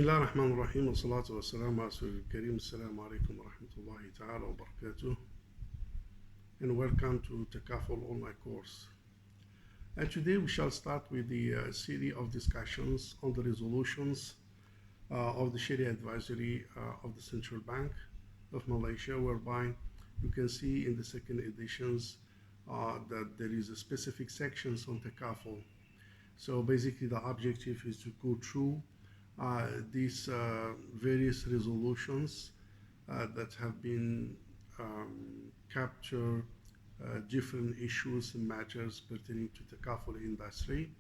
الله الرحمن الرحيم والصلاة والسلام على رسول الكريم. السلام عليكم ورحمة الله تعالى وبركاته, and welcome to Takaful online course. And today we shall start with the series of discussions on the resolutions of the Sharia advisory of the Central Bank of Malaysia, whereby you can see in the second editions that there is a specific sections on Takaful. So basically the objective is to go through these various resolutions that have been captured different issues and matters pertaining to the Takaful industry,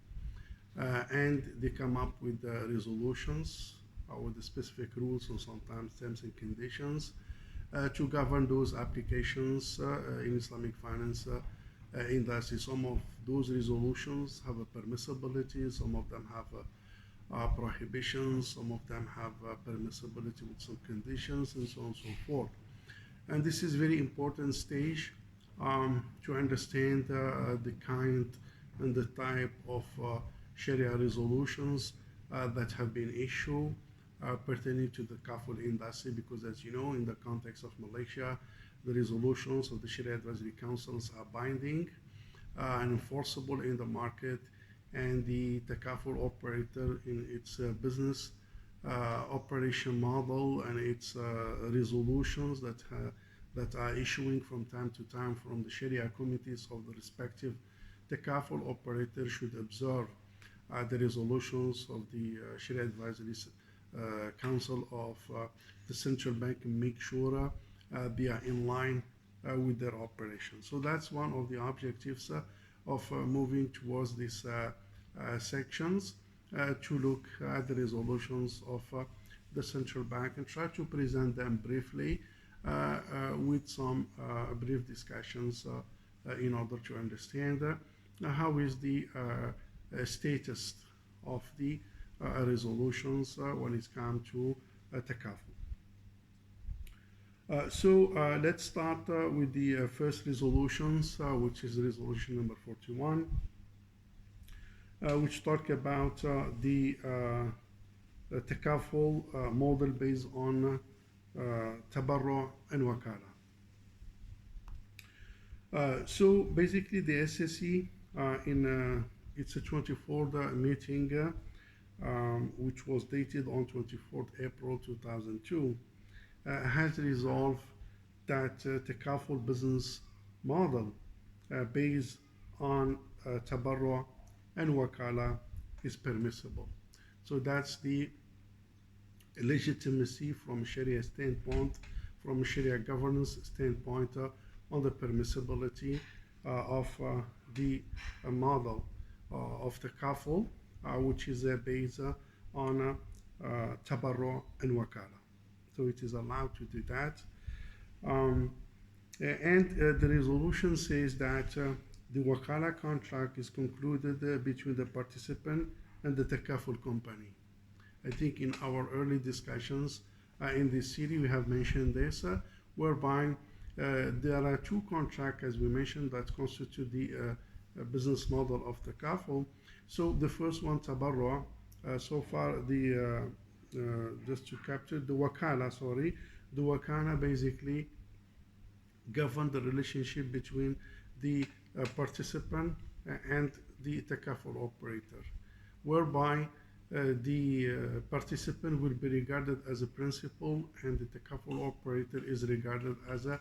and they come up with resolutions with the specific rules and sometimes terms and conditions to govern those applications in Islamic finance industry. Some of those resolutions have a permissibility, some of them have prohibitions, some of them have permissibility with some conditions, and so on and so forth. And this is very important stage to understand the kind and the type of Sharia resolutions that have been issued pertaining to the Takaful industry, because as you know, in the context of Malaysia, the resolutions of the Sharia Advisory Councils are binding and enforceable in the market, and the Takaful operator in its business operation model and its resolutions that are issuing from time to time from the Sharia committees of the respective Takaful operator should observe the resolutions of the Sharia Advisory Council of the Central Bank and make sure they are in line with their operations. So that's one of the objectives of moving towards these sections to look at the resolutions of the Central Bank and try to present them briefly with some brief discussions in order to understand how is the status of the resolutions when it's come to Takaful. So let's start with the first resolutions, which is resolution number 41, which talk about the Takaful model based on Tabarruʿ And Wakālah. So basically the SSE in its 24th meeting, which was dated on 24th April 2002, has resolved that Takaful business model based on Tabarruʿ And Wakālah is permissible. So that's the legitimacy from Sharia standpoint, from Sharia governance standpoint on the permissibility of the model of Takaful, which is based on Tabarruʿ And Wakālah. So it is allowed to do that. And the resolution says that the Wakālah contract is concluded between the participant and the Takaful company. I think in our early discussions in this series we have mentioned this, whereby there are two contracts, as we mentioned, that constitute the business model of Takaful. So the first one, Tabarruʿ, so far the just to capture the Wakālah, the Wakālah basically govern the relationship between the participant and the Takaful operator, whereby the participant will be regarded as a principal and the Takaful operator is regarded as a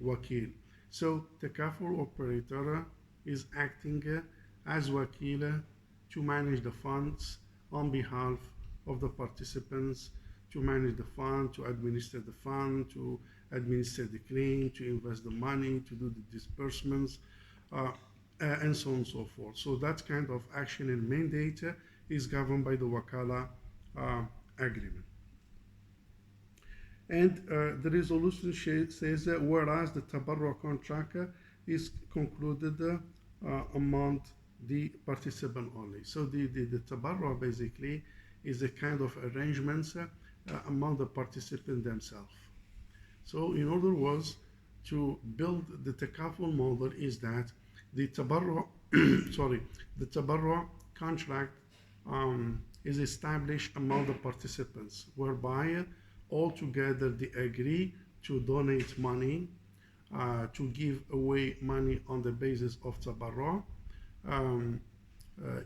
wakil. So Takaful operator is acting as wakil to manage the funds on behalf of the participants, to manage the fund, to administer the fund, to administer the claim, to invest the money, to do the disbursements, and so on and so forth. So that kind of action and mandate is governed by the Wakālah agreement. And the resolution says that whereas the Tabarruʿ contract is concluded among the participant only. So the Tabarruʿ basically is a kind of arrangements among the participants themselves. So in other words, to build the Takaful model is that the Tabarruʿ the Tabarruʿ contract is established among the participants, whereby all together they agree to donate money, to give away money on the basis of tabarruʼ,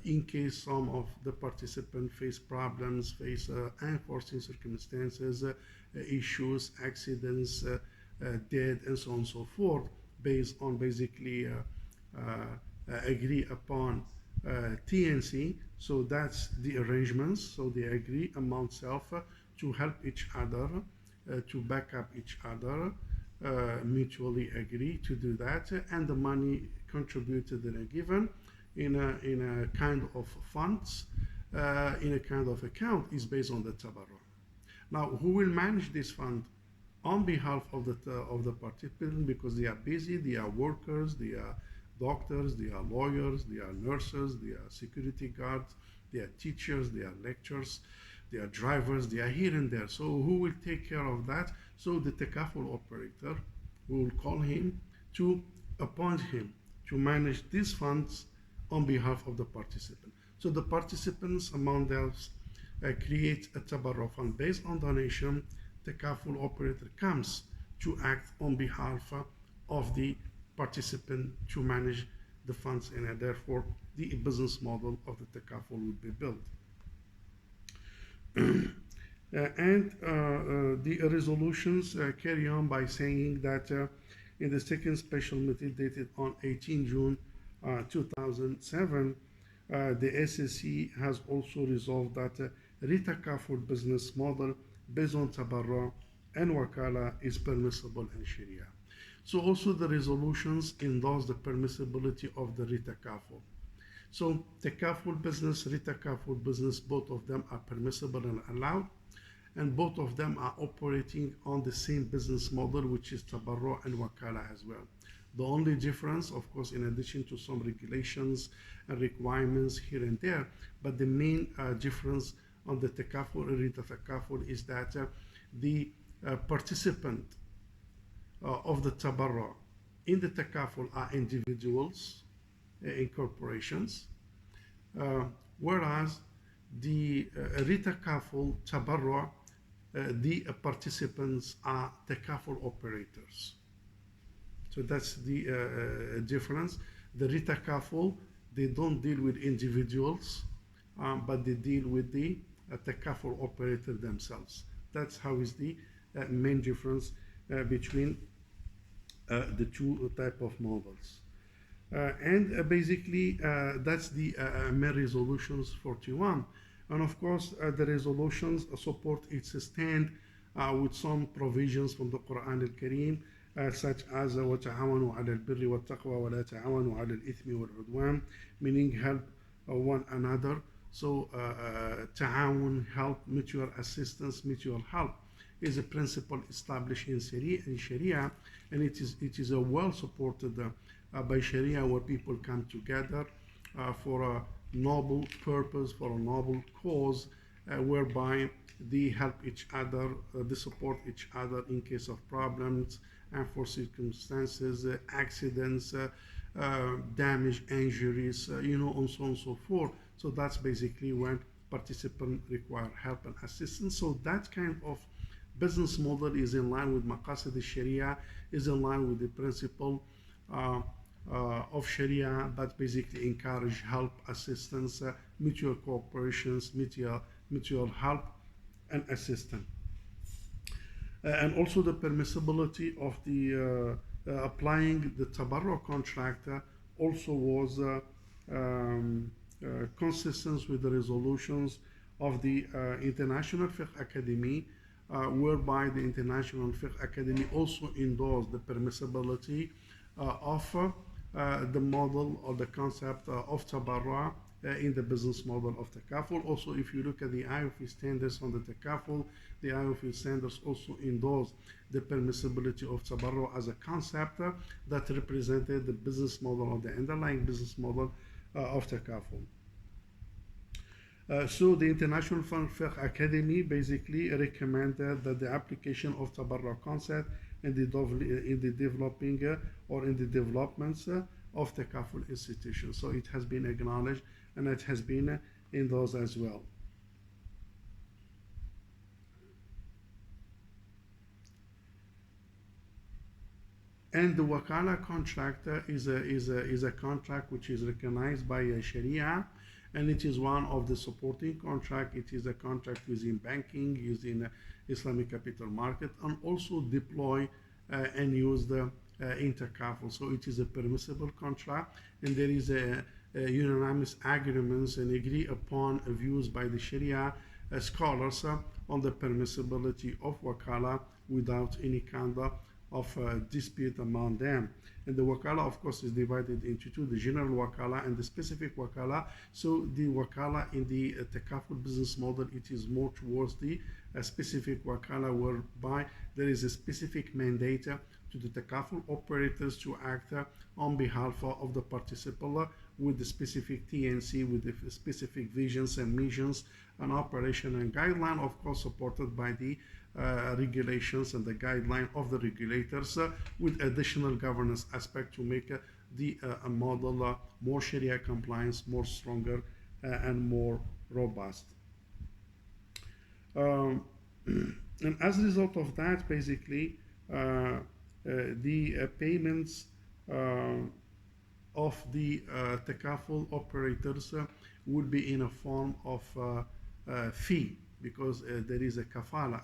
in case some of the participants face problems, face unforeseen circumstances, issues, accidents, death, and so on and so forth, based on basically agree upon TNC. So that's the arrangements. So they agree among self to help each other, to back up each other, mutually agree to do that, and the money contributed and given in a kind of funds, in a kind of account, is based on the tabarruʼ. Now, who will manage this fund on behalf of the participants? Because they are busy, they are workers, they are doctors, they are lawyers, they are nurses, they are security guards, they are teachers, they are lecturers, they are drivers, they are here and there. So who will take care of that? So the Takaful operator, we will call him to appoint him to manage these funds on behalf of the participant. So the participants among themselves create a tabarruʼ fund based on donation. Takaful operator comes to act on behalf of the participant to manage the funds, and therefore the business model of the Takaful will be built. The resolutions carry on by saying that in the second special meeting dated on 18 June 2007, the SSC has also resolved that Takaful business model based on Tabarruʼ and Wakālah is permissible in Sharia. So also the resolutions endorse the permissibility of the Takaful. So Takaful business, Takaful business, both of them are permissible and allowed, and both of them are operating on the same business model, which is Tabarruʼ and Wakālah as well. The only difference, of course, in addition to some regulations and requirements here and there, but the main difference on the Takaful and Takaful is that the participant of the Tabarruʼ in the Takaful are individuals in corporations, whereas the Takaful Tabarruʼ, the participants are Takaful operators. So that's the difference. The Takaful, they don't deal with individuals, but they deal with the Takaful operator themselves. That's how is the main difference between the two type of models. Basically, that's the main resolutions 41. And of course, the resolutions support its stand with some provisions from the Quran al-Kareem, such as وَتَعَاوَنُوا عَلَى الْبِرِّ وَالتَّقْوَى وَلَا تَعَاوَنُوا عَلَى الْإِثْمِ وَالْعُدْوَانِ, meaning help one another. So ta'awun, help, mutual assistance, mutual help, is a principle established in Sharia, and it is a well supported by Sharia, where people come together for a noble purpose, for a noble cause, whereby they help each other, they support each other in case of problems and for circumstances, accidents, damage, injuries, and so on and so forth. So that's basically when participants require help and assistance. So that kind of business model is in line with Maqasid al-Sharia, is in line with the principle of Sharia that basically encourage help, assistance, mutual cooperations, mutual help and assistance. And also the permissibility of the applying the Tabarruʼ contract also was consistent with the resolutions of the International Fiqh Academy, whereby the International Fiqh Academy also endorsed the permissibility of the model or the concept of Tabarruʼ in the business model of Takaful. Also, if you look at the IOF standards on the Takaful, the IOF standards also endorse the permissibility of Tabarruʼ as a concept that represented the business model or the underlying business model of Takaful. So the International Fiqh Academy basically recommended that the application of Tabarruʼ concept in the developing or in the developments of Takaful institutions. So it has been acknowledged and it has been endorsed as well. And the Wakala contract is a contract which is recognized by Sharia, and it is one of the supporting contract. It is a contract using banking, using Islamic capital market, and also deploy and used in Takaful. So it is a permissible contract, and there is a unanimous agreements and agree upon views by the Sharia scholars on the permissibility of Wakala without any kind of dispute among them. And the Wakala, of course, is divided into two, the general Wakala and the specific Wakala. So the Wakala in the Takaful business model, it is more towards the specific Wakala, whereby there is a specific mandate to the Takaful operators to act on behalf of the participant with the specific TNC, with the specific visions and missions and operation and guideline, of course, supported by the regulations and the guideline of the regulators with additional governance aspect to make the model more Sharia compliance, more stronger and more robust. And as a result of that, basically, the payments of the Takaful operators would be in a form of fee, because there is a kafala,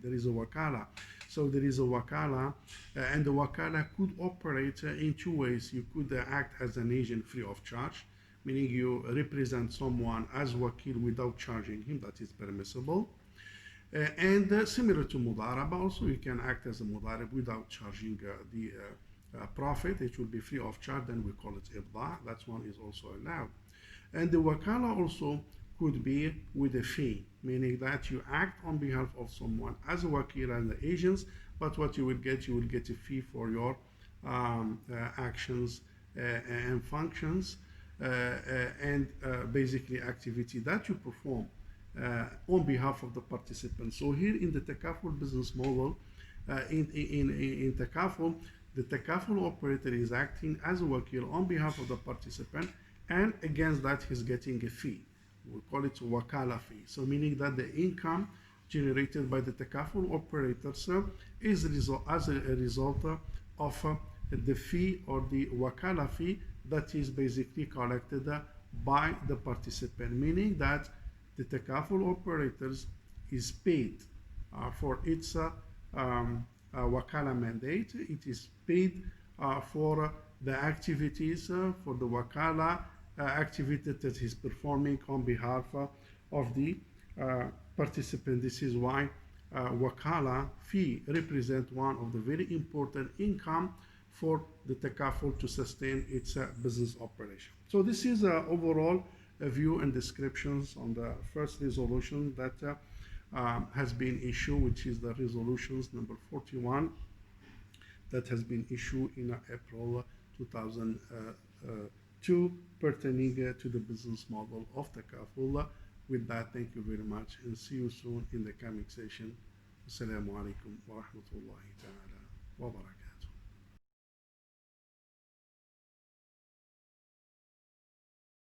there is a wakala. So there is a wakala, and the wakala could operate in two ways. You could act as an agent free of charge, meaning you represent someone as wakil without charging him, that is permissible. And similar to mudaraba, also you can act as a mudarib without charging the profit. It will be free of charge, then we call it ibda. That one is also allowed. And the wakala also could be with a fee, meaning that you act on behalf of someone as a wakil and the agents, but what you will get a fee for your actions and functions and basically activity that you perform on behalf of the participants. So here in the Takaful business model, in Takaful, the Takaful operator is acting as a wakil on behalf of the participant, and against that he's getting a fee. We call it wakala fee. So meaning that the income generated by the Takaful operators is as a result of the fee or the wakala fee that is basically collected by the participant, meaning that the Takaful operators is paid for its wakala mandate. It is paid for the activities, for the wakala activity that he's performing on behalf of the participant. This is why wakala fee represent one of the very important income for the Takaful to sustain its business operation. So this is overall a view and descriptions on the first resolution that has been issued, which is the resolutions number 41 that has been issued in April 2002 pertaining to the business model of Takaful. With that, thank you very much and see you soon in the coming session. Assalamu alaikum wa rahmatullahi ta'ala wa barakatuh.